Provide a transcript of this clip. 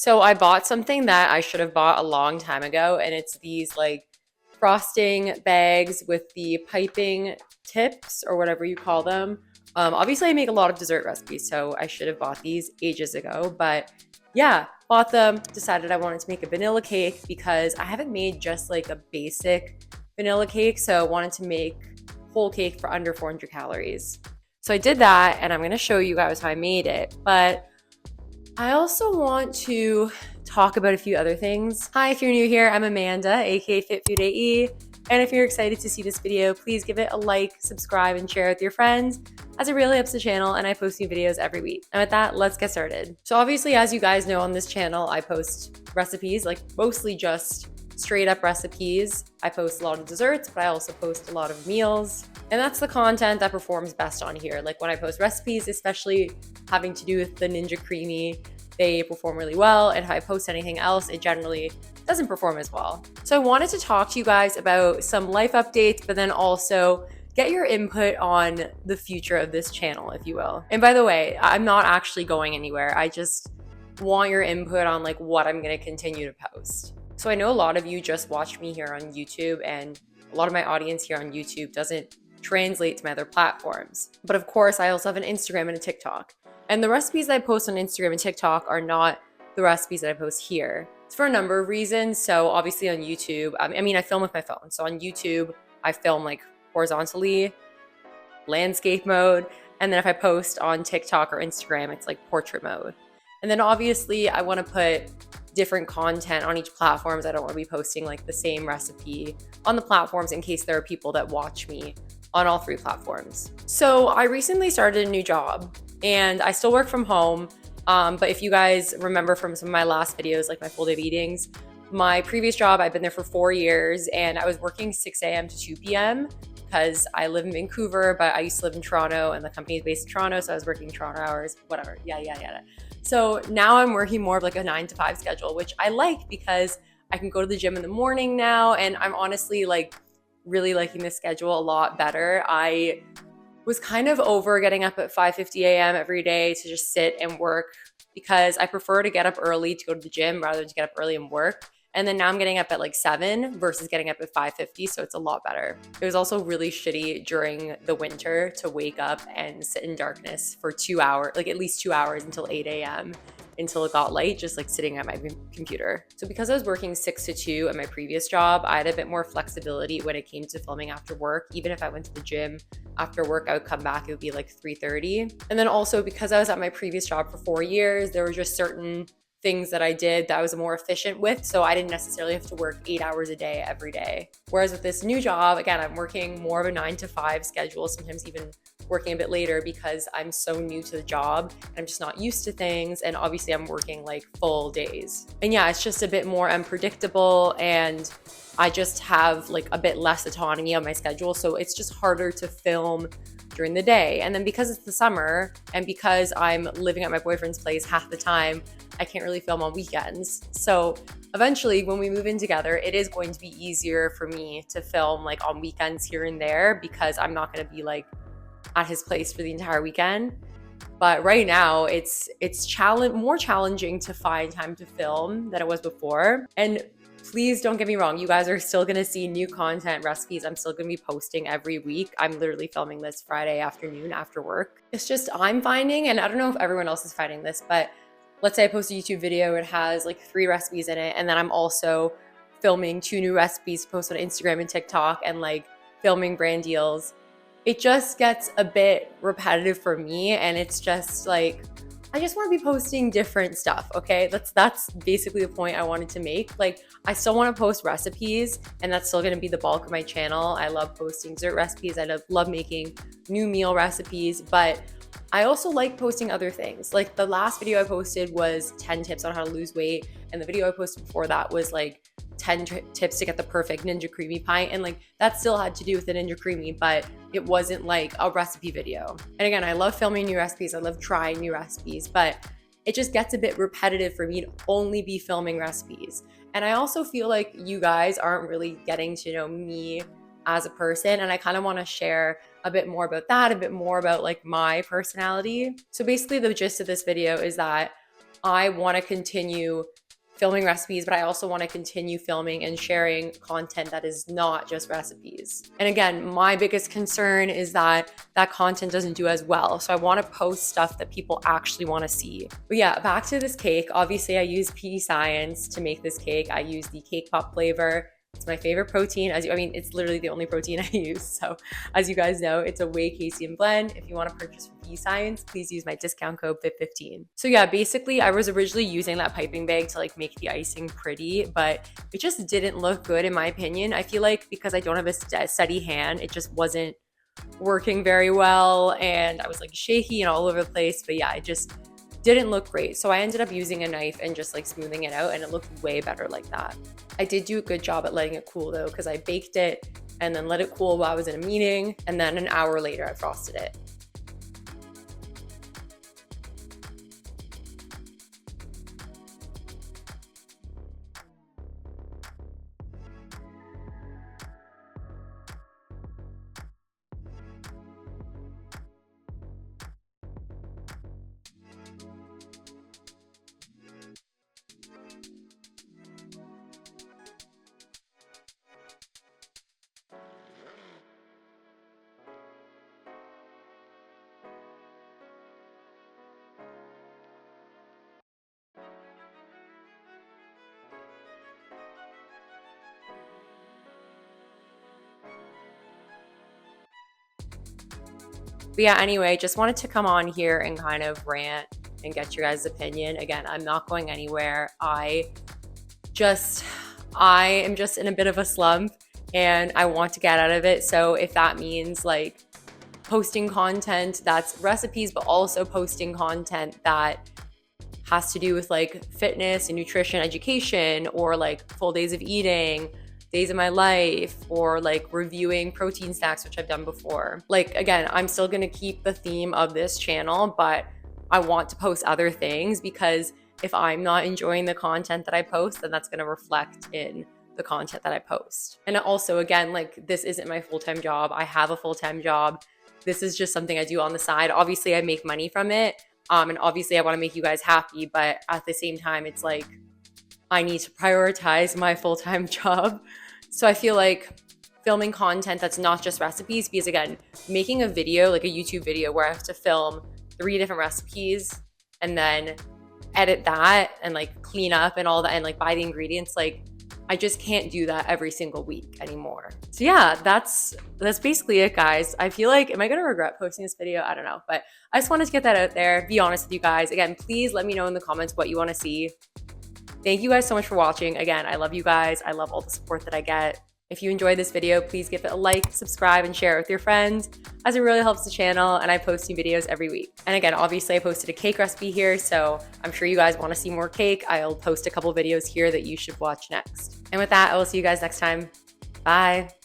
So I bought something that I should have bought a long time ago, and it's these like frosting bags with the piping tips or whatever you call them. Obviously, I make a lot of dessert recipes, so I should have bought these ages ago. But yeah, bought them, decided I wanted to make a vanilla cake because I haven't made just like a basic vanilla cake, so I wanted to make whole cake for under 400 calories. So I did that, and I'm going to show you guys how I made it. But I also want to talk about a few other things. Hi, if you're new here, I'm Amanda, aka Fit Food AE. And if you're excited to see this video, please give it a like, subscribe, and share with your friends, as it really helps the channel, and I post new videos every week. And with that, let's get started. So obviously, as you guys know on this channel, I post recipes, like mostly just straight up recipes. I post a lot of desserts, but I also post a lot of meals. And that's the content that performs best on here. Like when I post recipes, especially having to do with the Ninja Creamy, they perform really well. And if I post anything else, it generally doesn't perform as well. So I wanted to talk to you guys about some life updates, but then also get your input on the future of this channel, if you will. And by the way, I'm not actually going anywhere. I just want your input on like what I'm gonna continue to post. So I know a lot of you just watch me here on YouTube, and a lot of my audience here on YouTube doesn't translate to my other platforms. But of course, I also have an Instagram and a TikTok. And the recipes that I post on Instagram and TikTok are not the recipes that I post here. It's for a number of reasons. So obviously on YouTube, I film with my phone. So on YouTube, I film like horizontally, landscape mode. And then if I post on TikTok or Instagram, it's like portrait mode. And then obviously I want to put different content on each platforms. I don't want to be posting like the same recipe on the platforms in case there are people that watch me on all three platforms. So I recently started a new job and I still work from home. But if you guys remember from some of my last videos, like my full day of eatings, my previous job, I've been there for 4 years and I was working 6 a.m. to 2 p.m. because I live in Vancouver, but I used to live in Toronto and the company is based in Toronto. So I was working Toronto hours, whatever. Yeah. So now I'm working more of like a 9 to 5 schedule, which I like because I can go to the gym in the morning now. And I'm honestly like really liking this schedule a lot better. I was kind of over getting up at 5:50 a.m. every day to just sit and work because I prefer to get up early to go to the gym rather than to get up early and work. And then now I'm getting up at like 7 versus getting up at 5:50, so it's a lot better. It was also really shitty during the winter to wake up and sit in darkness for 2 hours, like at least 2 hours until 8 a.m. until it got light, just like sitting at my computer. So because I was working 6 to 2 at my previous job, I had a bit more flexibility when it came to filming after work. Even if I went to the gym after work, I would come back, it would be like 3:30. And then also because I was at my previous job for 4 years, there were just certain things that I did that I was more efficient with. So I didn't necessarily have to work 8 hours a day every day. Whereas with this new job, again, I'm working more of a 9 to 5 schedule, sometimes even working a bit later because I'm so new to the job and I'm just not used to things. And obviously I'm working like full days. And yeah, it's just a bit more unpredictable and I just have like a bit less autonomy on my schedule. So it's just harder to film during the day. And then because it's the summer and because I'm living at my boyfriend's place half the time, I can't really film on weekends. So eventually when we move in together, it is going to be easier for me to film like on weekends here and there because I'm not going to be like at his place for the entire weekend. But right now it's more challenging to find time to film than it was before. And please don't get me wrong, you guys are still gonna see new content recipes. I'm still gonna be posting every week. I'm literally filming this Friday afternoon after work. It's just I'm finding, and I don't know if everyone else is finding this, but let's say I post a YouTube video, it has like 3 recipes in it, and then I'm also filming 2 new recipes to post on Instagram and TikTok and like filming brand deals. It just gets a bit repetitive for me, and it's just like I just want to be posting different stuff, okay? That's basically the point I wanted to make. Like, I still want to post recipes, and that's still going to be the bulk of my channel. I love posting dessert recipes. I love making new meal recipes, but I also like posting other things. Like the last video I posted was 10 tips on how to lose weight, and the video I posted before that was like 10 tips to get the perfect Ninja Creamy pie. And like that still had to do with the Ninja Creamy, but it wasn't like a recipe video. And again, I love filming new recipes. I love trying new recipes, but it just gets a bit repetitive for me to only be filming recipes. And I also feel like you guys aren't really getting to know me as a person. And I kind of want to share a bit more about that, a bit more about like my personality. So basically the gist of this video is that I want to continue filming recipes, but I also want to continue filming and sharing content that is not just recipes. And again, my biggest concern is that that content doesn't do as well. So I want to post stuff that people actually want to see. But yeah, back to this cake. Obviously, I use PD Science to make this cake. I use the cake pop flavor. It's my favorite protein. It's literally the only protein I use. So as you guys know, it's a whey casein blend. If you want to purchase from PD Science, please use my discount code FIT15. So yeah, basically I was originally using that piping bag to like make the icing pretty, but it just didn't look good in my opinion. I feel like because I don't have a steady hand, it just wasn't working very well, and I was like shaky and all over the place. But yeah, it just didn't look great. So I ended up using a knife and just like smoothing it out, and it looked way better like that. I did do a good job at letting it cool though, because I baked it and then let it cool while I was in a meeting, and then an hour later I frosted it. But yeah, anyway, just wanted to come on here and kind of rant and get your guys' opinion. Again, I'm not going anywhere. I am just in a bit of a slump and I want to get out of it. So if that means like posting content that's recipes, but also posting content that has to do with like fitness and nutrition education, or like full days of eating, days of my life, or like reviewing protein snacks, which I've done before. Like, again, I'm still gonna keep the theme of this channel, but I want to post other things, because if I'm not enjoying the content that I post, then that's gonna reflect in the content that I post. And also, again, like, this isn't my full-time job. I have a full-time job. This is just something I do on the side. Obviously, I make money from it. And obviously I want to make you guys happy, but at the same time, it's like I need to prioritize my full-time job. So I feel like filming content that's not just recipes, because again, making a video, like a YouTube video where I have to film 3 different recipes and then edit that and like clean up and all that and like buy the ingredients, like I just can't do that every single week anymore. So yeah, that's basically it, guys. I feel like, am I gonna regret posting this video? I don't know, but I just wanted to get that out there, be honest with you guys. Again, please let me know in the comments what you wanna see. Thank you guys so much for watching. Again, I love you guys. I love all the support that I get. If you enjoyed this video, please give it a like, subscribe, and share it with your friends, as it really helps the channel, and I post new videos every week. And again, obviously I posted a cake recipe here, so I'm sure you guys want to see more cake. I'll post a couple videos here that you should watch next. And with that, I will see you guys next time. Bye.